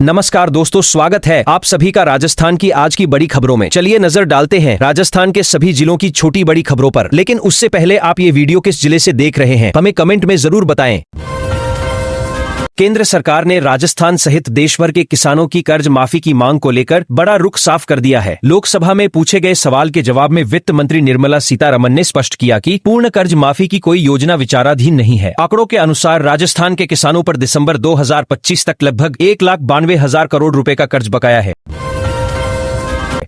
नमस्कार दोस्तों, स्वागत है आप सभी का राजस्थान की आज की बड़ी खबरों में। चलिए नजर डालते हैं राजस्थान के सभी जिलों की छोटी बड़ी खबरों पर। लेकिन उससे पहले आप ये वीडियो किस जिले से देख रहे हैं हमें कमेंट में जरूर बताएं। केंद्र सरकार ने राजस्थान सहित देश भर के किसानों की कर्ज माफी की मांग को लेकर बड़ा रुख साफ कर दिया है। लोकसभा में पूछे गए सवाल के जवाब में वित्त मंत्री निर्मला सीतारमण ने स्पष्ट किया कि पूर्ण कर्ज माफी की कोई योजना विचाराधीन नहीं है। आंकड़ों के अनुसार राजस्थान के किसानों पर दिसंबर 2025 तक लगभग 1,92,000 करोड़ रुपए का कर्ज बकाया है।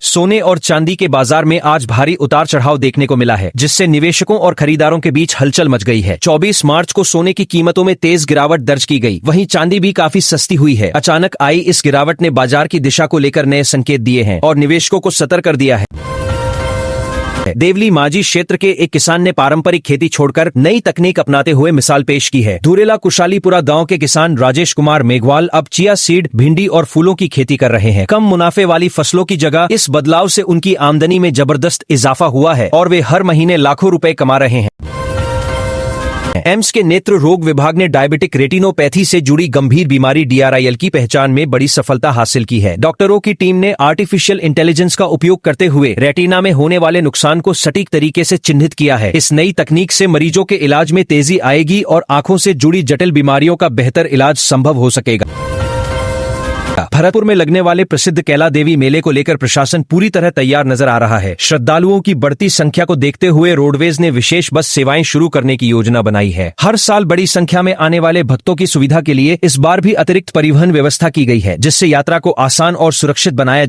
सोने और चांदी के बाजार में आज भारी उतार चढ़ाव देखने को मिला है, जिससे निवेशकों और खरीदारों के बीच हलचल मच गई है। 24 मार्च को सोने की कीमतों में तेज गिरावट दर्ज की गई, वहीं चांदी भी काफी सस्ती हुई है। अचानक आई इस गिरावट ने बाजार की दिशा को लेकर नए संकेत दिए हैं और निवेशकों को सतर्क कर दिया है। देवली मांझी क्षेत्र के एक किसान ने पारंपरिक खेती छोड़कर नई तकनीक अपनाते हुए मिसाल पेश की है। धुरेला कुशालीपुरा गांव के किसान राजेश कुमार मेघवाल अब चिया सीड, भिंडी और फूलों की खेती कर रहे हैं। कम मुनाफे वाली फसलों की जगह इस बदलाव से उनकी आमदनी में जबरदस्त इजाफा हुआ है और वे हर महीने लाखों रुपए कमा रहे हैं। एम्स के नेत्र रोग विभाग ने डायबिटिक रेटिनोपैथी से जुड़ी गंभीर बीमारी DRIL की पहचान में बड़ी सफलता हासिल की है। डॉक्टरों की टीम ने आर्टिफिशियल इंटेलिजेंस का उपयोग करते हुए रेटिना में होने वाले नुकसान को सटीक तरीके से चिन्हित किया है। इस नई तकनीक से मरीजों के इलाज में तेजी आएगी और आंखों से जुड़ी जटिल बीमारियों का बेहतर इलाज संभव हो सकेगा। भरतपुर में लगने वाले प्रसिद्ध कैला देवी मेले को लेकर प्रशासन पूरी तरह तैयार नजर आ रहा है। श्रद्धालुओं की बढ़ती संख्या को देखते हुए रोडवेज ने विशेष बस सेवाएं शुरू करने की योजना बनाई है। हर साल बड़ी संख्या में आने वाले भक्तों की सुविधा के लिए इस बार भी अतिरिक्त परिवहन व्यवस्था की गई है, जिससे यात्रा को आसान और सुरक्षित बनाया।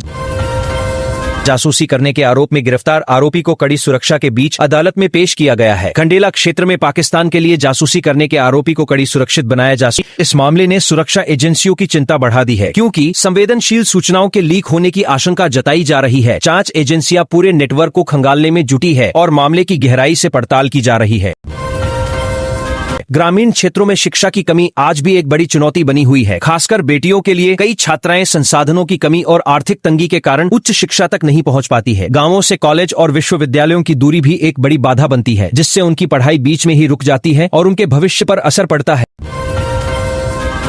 जासूसी करने के आरोप में गिरफ्तार आरोपी को कड़ी सुरक्षा के बीच अदालत में पेश किया गया है। खंडेला क्षेत्र में पाकिस्तान के लिए जासूसी करने के आरोपी को कड़ी सुरक्षित बनाया जा सके। इस मामले ने सुरक्षा एजेंसियों की चिंता बढ़ा दी है, क्योंकि संवेदनशील सूचनाओं के लीक होने की आशंका जताई जा रही है। जांच एजेंसियां पूरे नेटवर्क को खंगालने में जुटी है और मामले की गहराई से पड़ताल की जा रही है। ग्रामीण क्षेत्रों में शिक्षा की कमी आज भी एक बड़ी चुनौती बनी हुई है, खासकर बेटियों के लिए। कई छात्राएं संसाधनों की कमी और आर्थिक तंगी के कारण उच्च शिक्षा तक नहीं पहुंच पाती है। गांवों से कॉलेज और विश्वविद्यालयों की दूरी भी एक बड़ी बाधा बनती है, जिससे उनकी पढ़ाई बीच में ही रुक जाती है और उनके भविष्य पर असर पड़ता है।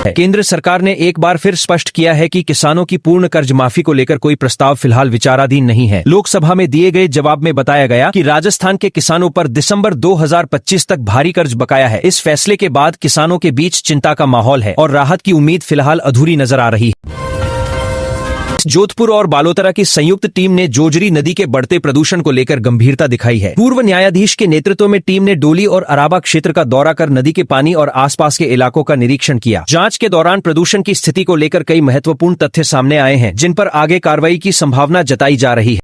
केंद्र सरकार ने एक बार फिर स्पष्ट किया है कि किसानों की पूर्ण कर्ज माफी को लेकर कोई प्रस्ताव फिलहाल विचाराधीन नहीं है। लोकसभा में दिए गए जवाब में बताया गया कि राजस्थान के किसानों पर दिसंबर 2025 तक भारी कर्ज बकाया है। इस फैसले के बाद किसानों के बीच चिंता का माहौल है और राहत की उम्मीद फिलहाल अधूरी नजर आ रही है। जोधपुर और बालोतरा की संयुक्त टीम ने जोजरी नदी के बढ़ते प्रदूषण को लेकर गंभीरता दिखाई है। पूर्व न्यायाधीश के नेतृत्व में टीम ने डोली और अराबा क्षेत्र का दौरा कर नदी के पानी और आसपास के इलाकों का निरीक्षण किया। जांच के दौरान प्रदूषण की स्थिति को लेकर कई महत्वपूर्ण तथ्य सामने आए हैं, जिन पर आगे कार्रवाई की संभावना जताई जा रही है।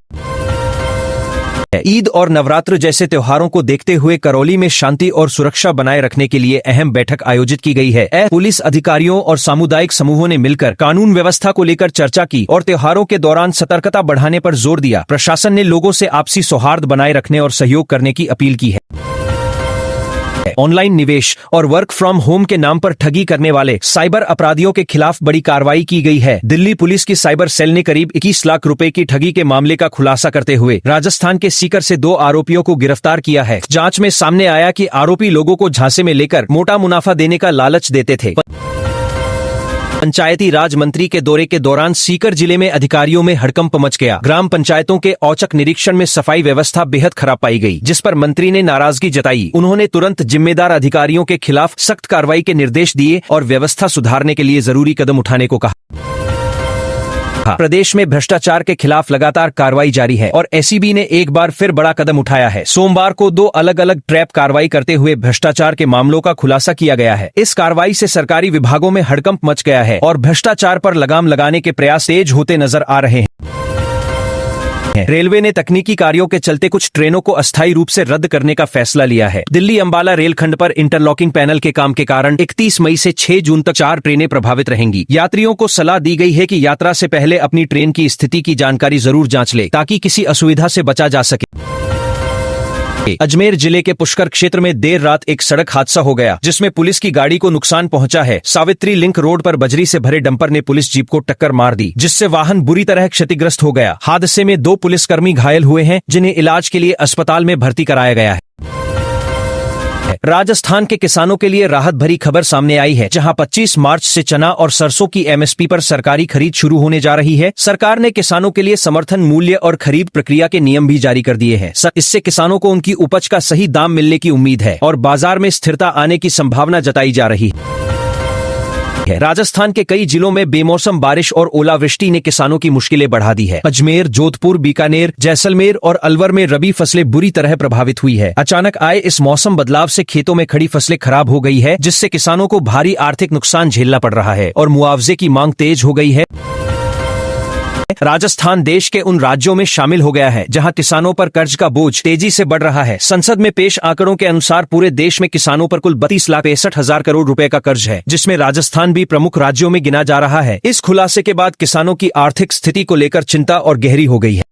ईद और नवरात्र जैसे त्योहारों को देखते हुए करौली में शांति और सुरक्षा बनाए रखने के लिए अहम बैठक आयोजित की गई है। पुलिस अधिकारियों और सामुदायिक समूहों ने मिलकर कानून व्यवस्था को लेकर चर्चा की और त्योहारों के दौरान सतर्कता बढ़ाने पर जोर दिया। प्रशासन ने लोगों से आपसी सौहार्द बनाए रखने और सहयोग करने की अपील की है। ऑनलाइन निवेश और वर्क फ्रॉम होम के नाम पर ठगी करने वाले साइबर अपराधियों के खिलाफ बड़ी कार्रवाई की गई है। दिल्ली पुलिस की साइबर सेल ने करीब 21 लाख रुपए की ठगी के मामले का खुलासा करते हुए राजस्थान के सीकर से 2 आरोपियों को गिरफ्तार किया है। जांच में सामने आया कि आरोपी लोगों को झांसे में लेकर मोटा मुनाफा देने का लालच देते थे। पंचायती राज मंत्री के दौरे के दौरान सीकर जिले में अधिकारियों में हड़कंप मच गया। ग्राम पंचायतों के औचक निरीक्षण में सफाई व्यवस्था बेहद खराब पाई गई, जिस पर मंत्री ने नाराजगी जताई। उन्होंने तुरंत जिम्मेदार अधिकारियों के खिलाफ सख्त कार्रवाई के निर्देश दिए और व्यवस्था सुधारने के लिए जरूरी कदम उठाने को कहा। प्रदेश में भ्रष्टाचार के खिलाफ लगातार कार्रवाई जारी है और एसीबी ने एक बार फिर बड़ा कदम उठाया है। सोमवार को 2 अलग अलग ट्रैप कार्रवाई करते हुए भ्रष्टाचार के मामलों का खुलासा किया गया है। इस कार्रवाई से सरकारी विभागों में हड़कंप मच गया है और भ्रष्टाचार पर लगाम लगाने के प्रयास तेज होते नजर आ रहे हैं। रेलवे ने तकनीकी कार्यों के चलते कुछ ट्रेनों को अस्थायी रूप से रद्द करने का फैसला लिया है। दिल्ली अंबाला रेलखंड पर इंटरलॉकिंग पैनल के काम के कारण 31 मई से 6 जून तक 4 ट्रेनें प्रभावित रहेंगी। यात्रियों को सलाह दी गई है कि यात्रा से पहले अपनी ट्रेन की स्थिति की जानकारी जरूर जांच ले, ताकि किसी असुविधा से बचा जा सके। अजमेर जिले के पुष्कर क्षेत्र में देर रात एक सड़क हादसा हो गया, जिसमें पुलिस की गाड़ी को नुकसान पहुंचा है। सावित्री लिंक रोड पर बजरी से भरे डंपर ने पुलिस जीप को टक्कर मार दी, जिससे वाहन बुरी तरह क्षतिग्रस्त हो गया। हादसे में 2 पुलिसकर्मी घायल हुए हैं, जिन्हें इलाज के लिए अस्पताल में भर्ती कराया गया है। राजस्थान के किसानों के लिए राहत भरी खबर सामने आई है, जहां 25 मार्च से चना और सरसों की एमएसपी पर सरकारी खरीद शुरू होने जा रही है। सरकार ने किसानों के लिए समर्थन मूल्य और खरीद प्रक्रिया के नियम भी जारी कर दिए हैं। इससे किसानों को उनकी उपज का सही दाम मिलने की उम्मीद है और बाजार में स्थिरता आने की संभावना जताई जा रही है। राजस्थान के कई जिलों में बेमौसम बारिश और ओलावृष्टि ने किसानों की मुश्किलें बढ़ा दी है। अजमेर, जोधपुर, बीकानेर, जैसलमेर और अलवर में रबी फसलें बुरी तरह प्रभावित हुई है। अचानक आए इस मौसम बदलाव से खेतों में खड़ी फसलें खराब हो गई है, जिससे किसानों को भारी आर्थिक नुकसान झेलना पड़ रहा है और मुआवजे की मांग तेज हो गई है। राजस्थान देश के उन राज्यों में शामिल हो गया है जहां किसानों पर कर्ज का बोझ तेजी से बढ़ रहा है। संसद में पेश आंकड़ों के अनुसार पूरे देश में किसानों पर कुल 32,65,000 करोड़ रुपए का कर्ज है, जिसमें राजस्थान भी प्रमुख राज्यों में गिना जा रहा है। इस खुलासे के बाद किसानों की आर्थिक स्थिति को लेकर चिंता और गहरी हो गई है।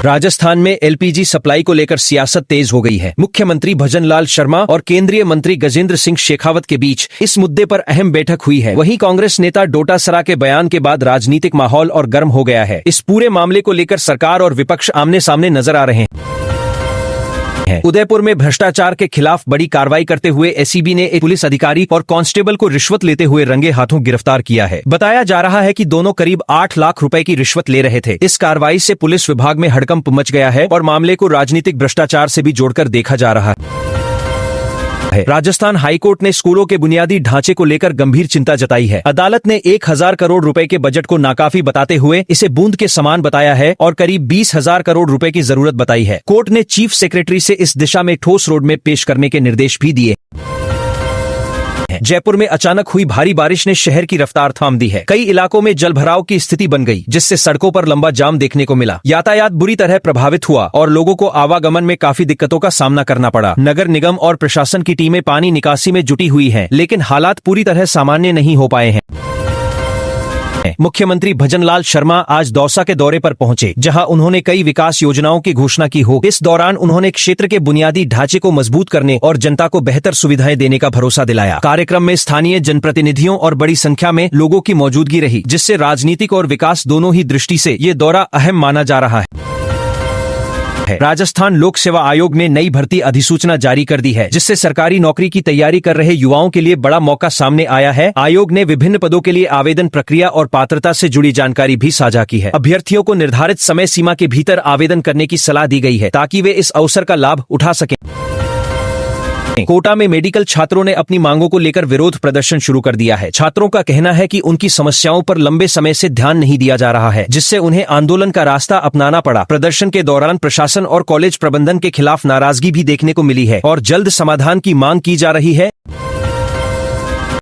राजस्थान में एलपीजी सप्लाई को लेकर सियासत तेज हो गई है। मुख्यमंत्री भजनलाल शर्मा और केंद्रीय मंत्री गजेंद्र सिंह शेखावत के बीच इस मुद्दे पर अहम बैठक हुई है। वहीं कांग्रेस नेता डोटासरा के बयान के बाद राजनीतिक माहौल और गर्म हो गया है। इस पूरे मामले को लेकर सरकार और विपक्ष आमने सामने नजर आ रहे हैं। उदयपुर में भ्रष्टाचार के खिलाफ बड़ी कार्रवाई करते हुए एसीबी ने एक पुलिस अधिकारी और कांस्टेबल को रिश्वत लेते हुए रंगे हाथों गिरफ्तार किया है। बताया जा रहा है कि दोनों करीब 8 लाख रुपए की रिश्वत ले रहे थे। इस कार्रवाई से पुलिस विभाग में हड़कंप मच गया है और मामले को राजनीतिक भ्रष्टाचार से भी जोड़कर देखा जा रहा है। राजस्थान हाईकोर्ट ने स्कूलों के बुनियादी ढांचे को लेकर गंभीर चिंता जताई है। अदालत ने 1,000 करोड़ रुपए के बजट को नाकाफी बताते हुए इसे बूंद के समान बताया है और करीब 20,000 करोड़ रुपए की जरूरत बताई है। कोर्ट ने चीफ सेक्रेटरी से इस दिशा में ठोस रोडमैप पेश करने के निर्देश भी दिए। जयपुर में अचानक हुई भारी बारिश ने शहर की रफ्तार थाम दी है। कई इलाकों में जलभराव की स्थिति बन गई, जिससे सड़कों पर लंबा जाम देखने को मिला। यातायात बुरी तरह प्रभावित हुआ और लोगों को आवागमन में काफी दिक्कतों का सामना करना पड़ा। नगर निगम और प्रशासन की टीमें पानी निकासी में जुटी हुई हैं, लेकिन हालात पूरी तरह सामान्य नहीं हो पाए हैं। मुख्यमंत्री भजनलाल शर्मा आज दौसा के दौरे पर पहुंचे, जहां उन्होंने कई विकास योजनाओं की घोषणा की हो। इस दौरान उन्होंने क्षेत्र के बुनियादी ढांचे को मजबूत करने और जनता को बेहतर सुविधाएं देने का भरोसा दिलाया। कार्यक्रम में स्थानीय जनप्रतिनिधियों और बड़ी संख्या में लोगों की मौजूदगी रही, जिससे राजनीतिक और विकास दोनों ही दृष्टि से ये दौरा अहम माना जा रहा है। राजस्थान लोक सेवा आयोग ने नई भर्ती अधिसूचना जारी कर दी है, जिससे सरकारी नौकरी की तैयारी कर रहे युवाओं के लिए बड़ा मौका सामने आया है। आयोग ने विभिन्न पदों के लिए आवेदन प्रक्रिया और पात्रता से जुड़ी जानकारी भी साझा की है। अभ्यर्थियों को निर्धारित समय सीमा के भीतर आवेदन करने की सलाह दी गई है, ताकि वे इस अवसर का लाभ उठा सकें। कोटा में मेडिकल छात्रों ने अपनी मांगों को लेकर विरोध प्रदर्शन शुरू कर दिया है। छात्रों का कहना है कि उनकी समस्याओं पर लंबे समय से ध्यान नहीं दिया जा रहा है, जिससे उन्हें आंदोलन का रास्ता अपनाना पड़ा। प्रदर्शन के दौरान प्रशासन और कॉलेज प्रबंधन के खिलाफ नाराजगी भी देखने को मिली है और जल्द समाधान की मांग की जा रही है।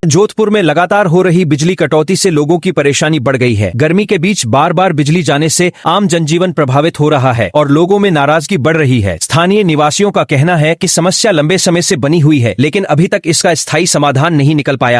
जोधपुर में लगातार हो रही बिजली कटौती से लोगों की परेशानी बढ़ गई है। गर्मी के बीच बार बार बिजली जाने से आम जनजीवन प्रभावित हो रहा है और लोगों में नाराजगी बढ़ रही है। स्थानीय निवासियों का कहना है कि समस्या लंबे समय से बनी हुई है, लेकिन अभी तक इसका स्थायी समाधान नहीं निकल पाया है।